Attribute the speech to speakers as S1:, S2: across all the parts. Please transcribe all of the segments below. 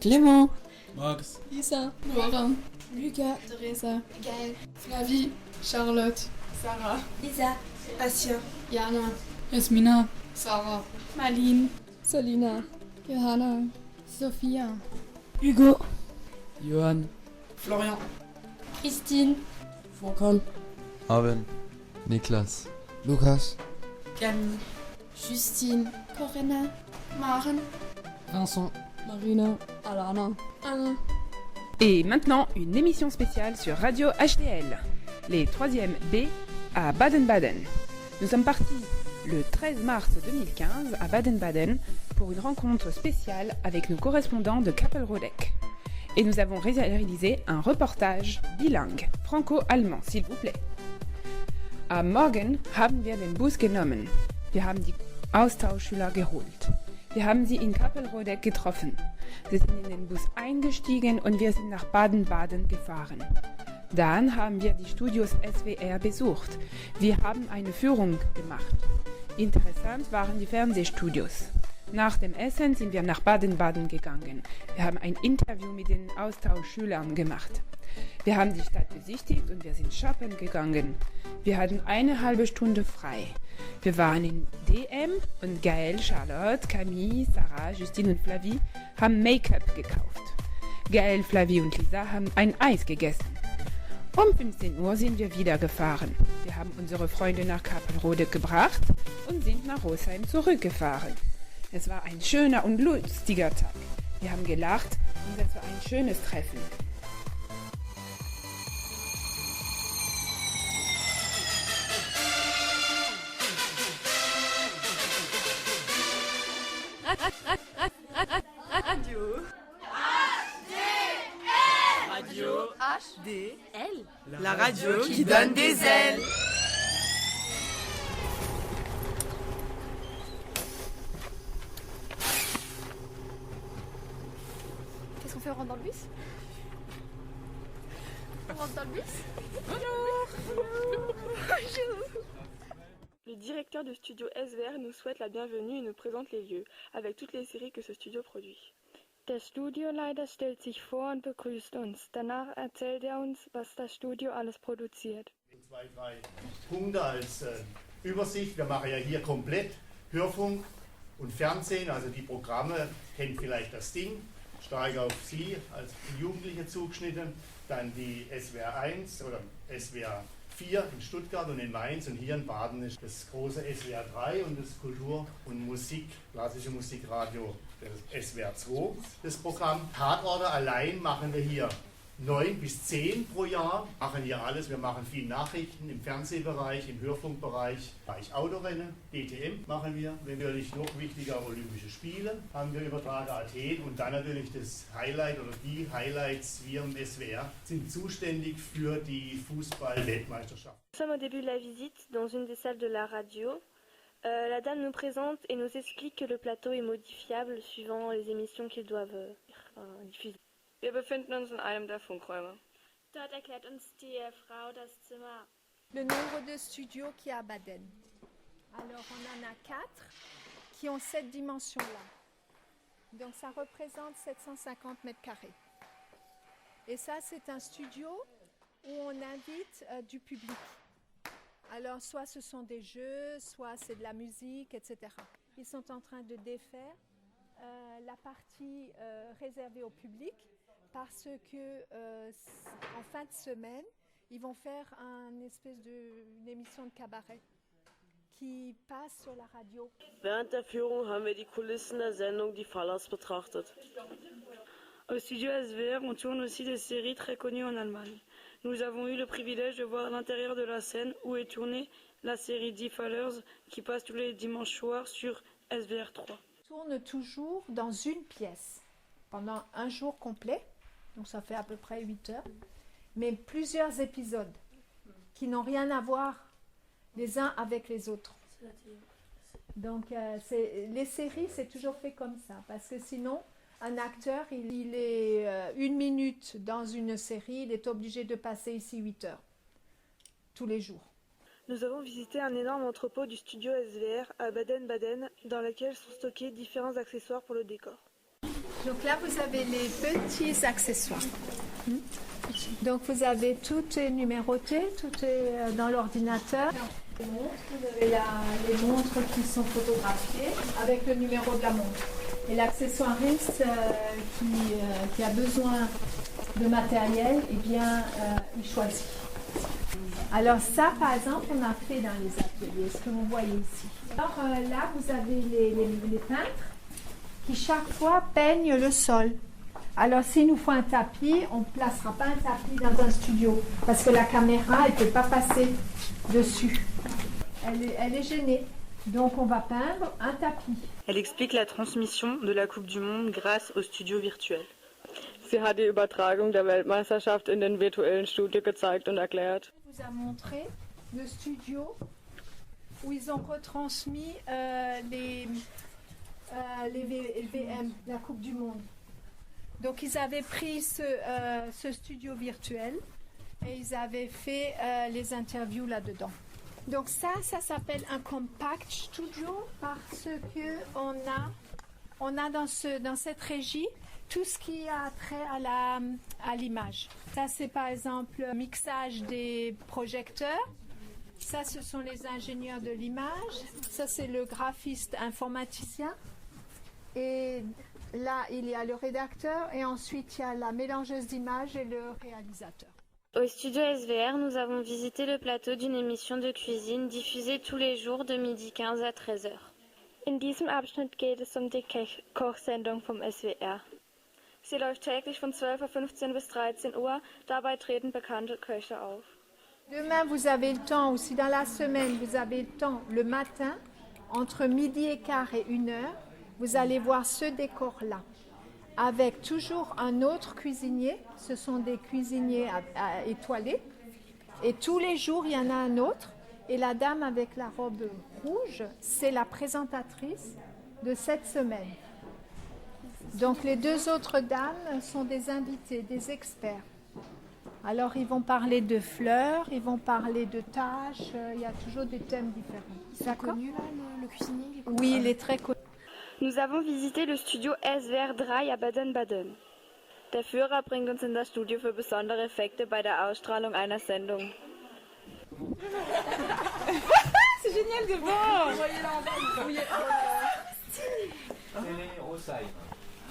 S1: Clément,
S2: Max,
S3: Lisa, Laura, Lucas, Teresa,
S4: Gaël,
S3: Flavie, Charlotte, Sarah,
S4: Lisa, Bastien,
S3: Jana,
S2: Jasmina,
S3: Sarah, Marlene, Selina, Johanna, Sophia,
S1: Hugo,
S2: Johann,
S3: Florian,
S4: Christine,
S1: Volkan,
S5: Arwen, Niklas,
S1: Lukas,
S3: Camille, Justine, Corinna, Maren,
S1: Vincent,
S3: Marina, Alana, Anna.
S6: Et maintenant, une émission spéciale sur Radio HDL, les 3e B à Baden-Baden. Nous sommes partis le 13 mars 2015 à Baden-Baden pour une rencontre spéciale avec nos correspondants de Kappelrodeck. Et nous avons réalisé un reportage bilingue, franco-allemand, s'il vous plaît. Am Morgen haben wir den Bus genommen. Wir haben die Austauschschüler geholt. Wir haben sie in Kappelrodeck getroffen. Sie sind in den Bus eingestiegen und wir sind nach Baden-Baden gefahren. Dann haben wir die Studios SWR besucht. Wir haben eine Führung gemacht. Interessant waren die Fernsehstudios. Nach dem Essen sind wir nach Baden-Baden gegangen. Wir haben ein Interview mit den Austauschschülern gemacht. Wir haben die Stadt besichtigt und wir sind shoppen gegangen. Wir hatten eine halbe Stunde frei. Wir waren in DM und Gaël, Charlotte, Camille, Sarah, Justine und Flavie haben Make-up gekauft. Gaël, Flavie und Lisa haben ein Eis gegessen. Um 15 Uhr sind wir wieder gefahren. Wir haben unsere Freunde nach Kappelrodeck gebracht und sind nach Rosheim zurückgefahren. Es war ein schöner und lustiger Tag. Wir haben gelacht und es war ein schönes Treffen.
S7: Radio HDL, la radio qui donne des ailes.
S4: Qu'est-ce qu'on fait, on rentre dans le bus? On rentre dans le bus?
S8: Le directeur du studio SWR nous souhaite la bienvenue et nous présente les lieux, avec toutes les séries que ce studio produit. Der Studioleiter stellt sich vor und begrüßt uns. Danach erzählt uns, was das Studio alles produziert.
S9: 2, 3 Punkte als Übersicht. Wir machen ja hier komplett Hörfunk und Fernsehen, also die Programme, kennt vielleicht das Ding, stark auf Sie als Jugendliche zugeschnitten, dann die SWR 1 oder SWR 4 in Stuttgart und in Mainz und hier in Baden ist das große SWR 3 und das Kultur- und Musik, klassische Musikradio, das SWR 2, das Programm. Tatorte allein machen wir hier 9 bis 10 pro Jahr, machen hier alles. Wir machen viel Nachrichten im Fernsehbereich, im Hörfunkbereich, Bereich Autorennen, DTM machen wir. Natürlich noch wichtiger Olympische Spiele haben wir übertragen, Athen und dann natürlich das Highlight oder die Highlights, wir im SWR sind zuständig für die Fußball-Weltmeisterschaft.
S8: Nous sommes au début de la visite dans une des salles de la radio. La dame nous présente et nous explique que le plateau est modifiable suivant les émissions qu'ils doivent diffuser. Wir befinden uns in einem der Funkräume.
S4: Dort erklärt uns die Frau das Zimmer.
S10: Le nombre de studios qu'il y a à Baden. Alors on en a 4 qui ont cette dimension-là. Donc ça représente 750 mètres carrés. Et ça c'est un studio où on invite du public. Alors soit ce sont des jeux, soit c'est de la musique, etc. Ils sont en train de défaire la partie réservée au public parce que en fin de semaine, ils vont faire une émission de cabaret qui passe sur la radio.
S8: Während der Führung haben wir die Kulissen der Sendung Die Fallers betrachtet. Au studio SWR, on tourne aussi des séries très connues en Allemagne. Nous avons eu le privilège de voir l'intérieur de la scène où est tournée la série Die Fallers qui passe tous les dimanches soirs sur SWR 3.
S10: On tourne toujours dans une pièce pendant un jour complet, donc ça fait à peu près 8 heures, mais plusieurs épisodes qui n'ont rien à voir les uns avec les autres. Donc les séries, c'est toujours fait comme ça, parce que sinon, un acteur, il est 1 minute dans une série, il est obligé de passer ici 8 heures, tous les jours.
S8: Nous avons visité un énorme entrepôt du studio SWR à Baden-Baden, dans lequel sont stockés différents accessoires pour le décor.
S10: Donc là, vous avez les petits accessoires. Donc vous avez tout est numéroté, tout est dans l'ordinateur. Vous avez les montres qui sont photographiées avec le numéro de la montre. Et l'accessoiriste qui a besoin de matériel, eh bien, il choisit. Alors ça, par exemple, on a fait dans les ateliers, ce que vous voyez ici. Alors là, vous avez les peintres qui chaque fois peignent le sol. Alors s'il nous faut un tapis, on ne placera pas un tapis dans un studio parce que la caméra, elle ne peut pas passer dessus. Elle est gênée. Donc on va peindre un tapis.
S8: Elle explique la transmission de la Coupe du Monde grâce au studio virtuel.
S11: Sie hat die Übertragung der Weltmeisterschaft in den virtuellen Studio gezeigt und erklärt.
S10: Elle vous a montré le studio où ils ont retransmis les VM, la Coupe du Monde. Donc ils avaient pris ce studio virtuel et ils avaient fait les interviews là-dedans. Donc ça s'appelle un compact studio parce que on a dans cette régie tout ce qui a trait à l'image. Ça c'est par exemple le mixage des projecteurs. Ça ce sont les ingénieurs de l'image. Ça c'est le graphiste informaticien. Et là il y a le rédacteur et ensuite il y a la mélangeuse d'images et le réalisateur.
S4: Au studio SVR, nous avons visité le plateau d'une émission de cuisine diffusée tous les jours de 12h15 à 13h.
S11: In diesem Abschnitt geht es die Kochsendung vom SWR. Sie läuft täglich von 12:15 bis 13 Uhr. Dabei treten bekannte Köche auf.
S10: Demain, vous avez le temps, aussi dans la semaine, vous avez le temps, le matin, entre 12h15 et 1h, vous allez voir ce décor-là. Avec toujours un autre cuisinier, ce sont des cuisiniers étoilés, et tous les jours il y en a un autre, et la dame avec la robe rouge, c'est la présentatrice de cette semaine. Donc les deux autres dames sont des invités, des experts. Alors ils vont parler de fleurs, ils vont parler de tâches, il y a toujours des thèmes différents.
S3: C'est connu là, le cuisinier?
S10: Oui, il est très connu.
S11: Nous avons visité le studio SWR 3 à Baden-Baden. Der Führer bringt uns in das Studio für besondere Effekte bei der Ausstrahlung einer Sendung.
S6: C'est génial de voir.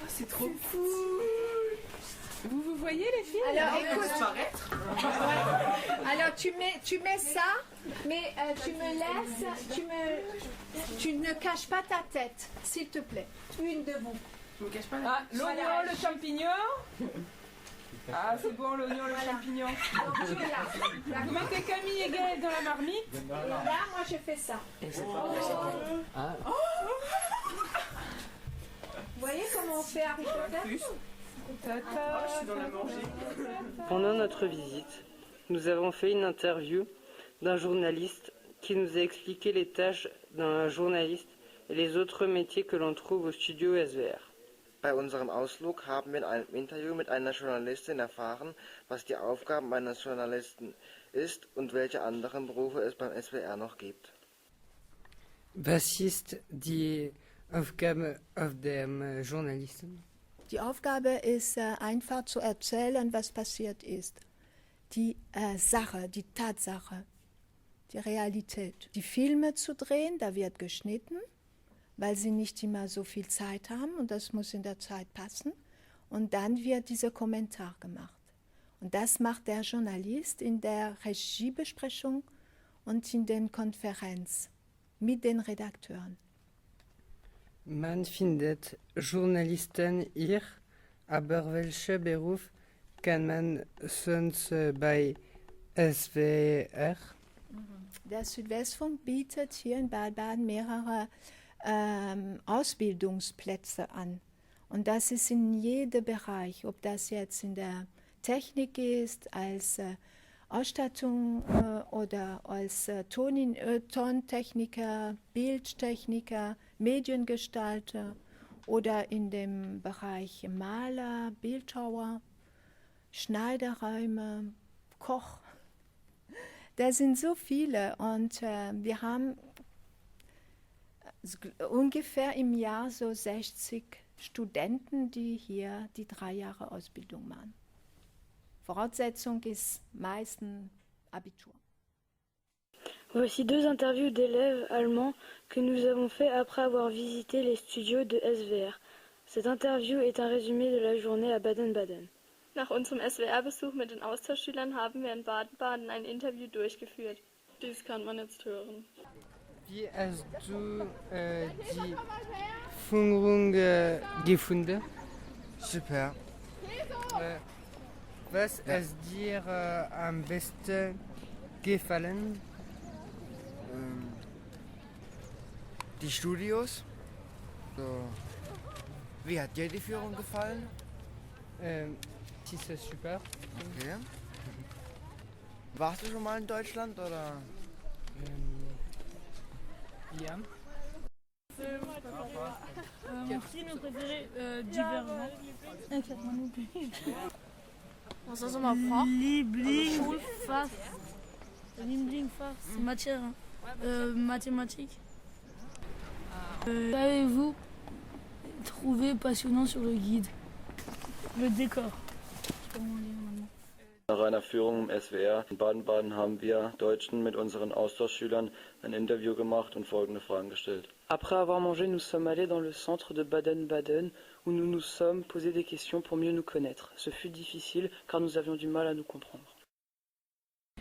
S6: C'est trop cool. Vous voyez les filles?
S10: Alors écoute, alors tu mets ça, mais tu ne caches pas ta tête, s'il te plaît. Une de vous.
S6: Je me cache pas la tête. L'oignon, le champignon. Ah, c'est bon, l'oignon, le champignon. Vous mettez Camille et Gaëlle dans la marmite.
S10: Et là, moi, je fais ça. Vous voyez comment on fait Harry Potter?
S8: Pendant notre visite, nous avons fait une interview d'un journaliste qui nous a expliqué les tâches d'un journaliste et les autres métiers que l'on trouve au studio SWR.
S12: Bei unserem Ausflug haben wir in einem Interview mit einer Journalistin erfahren, was die Aufgaben eines Journalisten ist und welche anderen Berufe es beim SWR noch gibt.
S1: Was ist die Aufgabe der Journalisten?
S10: Die Aufgabe ist einfach zu erzählen, was passiert ist. Die Sache, die Tatsache, die Realität. Die Filme zu drehen, da wird geschnitten, weil sie nicht immer so viel Zeit haben und das muss in der Zeit passen. Und dann wird dieser Kommentar gemacht. Und das macht der Journalist in der Regiebesprechung und in den Konferenz mit den Redakteuren.
S1: Man findet Journalisten hier, aber welcher Beruf kann man sonst bei SWR?
S10: Der Südwestfunk bietet hier in Baden-Baden mehrere Ausbildungsplätze an. Und das ist in jedem Bereich, ob das jetzt in der Technik ist, als Ausstattung oder als Tontechniker, Bildtechniker, Mediengestalter oder in dem Bereich Maler, Bildhauer, Schneiderräume, Koch. Da sind so viele und wir haben ungefähr im Jahr so 60 Studenten, die hier die 3 Jahre Ausbildung machen. Voraussetzung ist meistens Abitur.
S8: Voici 2 interviews d'élèves allemands que nous avons fait après avoir visité les studios de SWR. Cette interview est un résumé de la journée à Baden-Baden.
S11: Nach unserem SWR-Besuch mit den Austauschschülern haben wir in Baden-Baden ein Interview durchgeführt. Dies kann man jetzt hören.
S1: Wie hast du die Führung gefunden?
S12: Super.
S1: Was ist dir am besten gefallen?
S12: Die Studios. So. Wie hat dir die Führung gefallen?
S1: C'est super.
S12: Okay. Warst du schon mal in Deutschland oder?
S1: Ja.
S8: Mon film préféré, Divergent.
S3: Was soll man brauchen?
S8: Lieblingsfach. Matière. Mathématiques. Qu'avez-vous trouvé passionnant sur le guide? Le décor.
S13: Nach einer Führung im SWR in Baden-Baden haben wir Deutschen mit unseren Austauschschülern ein Interview gemacht und folgende Fragen gestellt.
S8: Après avoir mangé, nous sommes allés dans le centre de Baden-Baden où nous nous sommes posé des questions pour mieux nous connaître. Ce fut difficile car nous avions du mal à nous comprendre.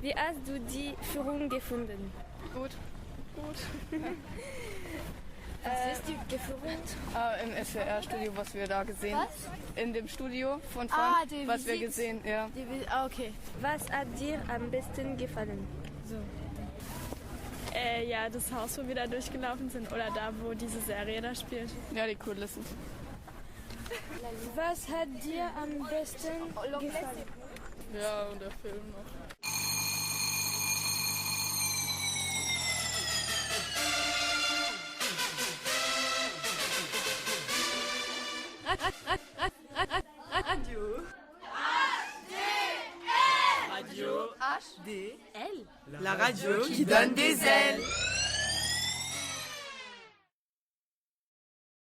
S11: Wie hast du die Führung gefunden?
S6: Gut.
S3: Was ist die Führung?
S6: Im SWR-Studio, was wir da gesehen haben. In dem Studio von
S3: die
S6: was wir
S3: Visite.
S6: gesehen ja.
S3: Okay.
S11: Was hat dir am besten gefallen?
S3: Ja, das Haus, wo wir da durchgelaufen sind oder da, wo diese Serie da spielt.
S6: Ja, die Kulissen.
S11: Was hat dir am besten gefallen?
S6: Ja, und der Film noch.
S7: Radio HDL. La radio qui donne des ailes.